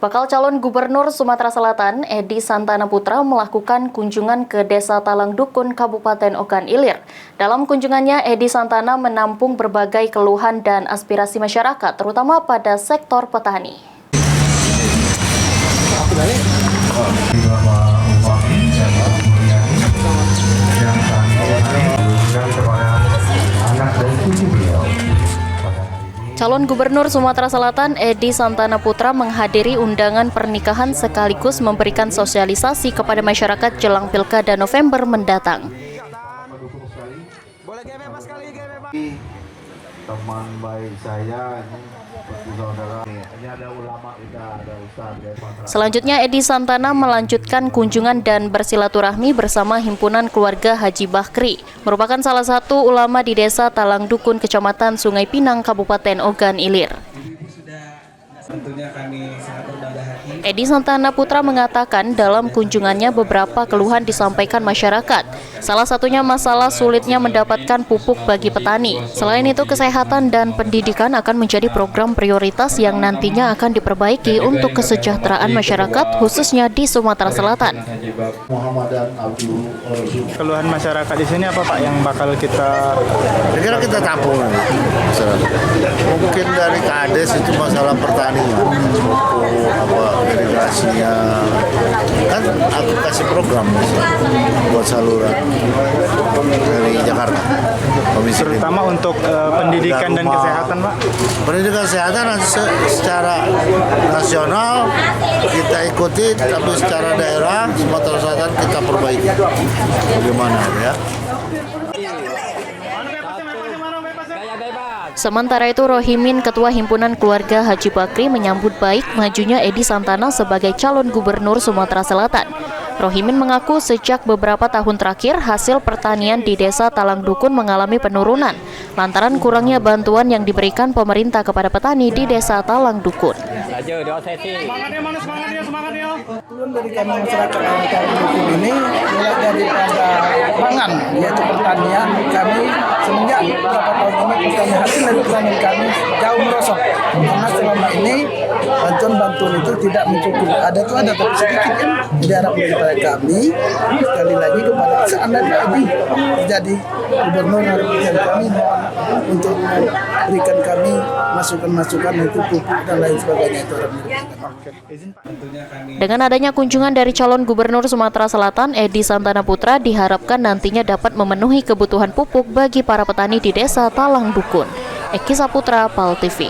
Bakal calon Gubernur Sumatera Selatan, Edi Santana Putra melakukan kunjungan ke Desa Talang Dukun, Kabupaten Ogan Ilir. Dalam kunjungannya, Edi Santana menampung berbagai keluhan dan aspirasi masyarakat, terutama pada sektor petani. Calon Gubernur Sumatera Selatan Edi Santana Putra menghadiri undangan pernikahan sekaligus memberikan sosialisasi kepada masyarakat jelang Pilkada November mendatang. Teman baik saya saudara ini ada ulama, ada ustaz. Selanjutnya Edi Santana melanjutkan kunjungan dan bersilaturahmi bersama Himpunan Keluarga Haji Bakri, merupakan salah satu ulama di Desa Talang Dukun, Kecamatan Sungai Pinang, Kabupaten Ogan Ilir. Edi Santana Putra mengatakan dalam kunjungannya beberapa keluhan disampaikan masyarakat. Salah satunya masalah sulitnya mendapatkan pupuk bagi petani. Selain itu, kesehatan dan pendidikan akan menjadi program prioritas yang nantinya akan diperbaiki untuk kesejahteraan masyarakat, khususnya di Sumatera Selatan. Keluhan masyarakat di sini apa Pak yang bakal kita tampung nanti? Mungkin dari Kades itu masalah pertanian, irigasinya, kan aku kasih program buat saluran dari Jakarta. Komisi terutama 5. Untuk pendidikan dan kesehatan Pak? Pendidikan kesehatan secara nasional kita ikuti, tapi secara daerah Sumatera Selatan kita perbaiki. Bagaimana ya? Sementara itu, Rohimin, Ketua Himpunan Keluarga Haji Bakri, menyambut baik majunya Edi Santana sebagai calon Gubernur Sumatera Selatan. Rohimin mengaku sejak beberapa tahun terakhir hasil pertanian di Desa Talang Dukun mengalami penurunan lantaran kurangnya bantuan yang diberikan pemerintah kepada petani di Desa Talang Dukun. Turun dari kami masyarakat Talang Dukun ini mulai daripada pangan, yaitu pertanian kami semenjak beberapa tahun ini hasil dari pertanian kami jauh merosot karena selama ini bantuan itu tidak mencukupi. Ada tapi sedikit kan diharapkan kepada kami, sekali lagi kepada seandainya ini menjadi gubernur harapan kami untuk memberikan kami masukan itu pupuk dan lain sebagainya itu. Dengan adanya kunjungan dari calon Gubernur Sumatera Selatan Edi Santana Putra diharapkan nantinya dapat memenuhi kebutuhan pupuk bagi para petani di Desa Talang Dukun. Eki Saputra, PAL TV.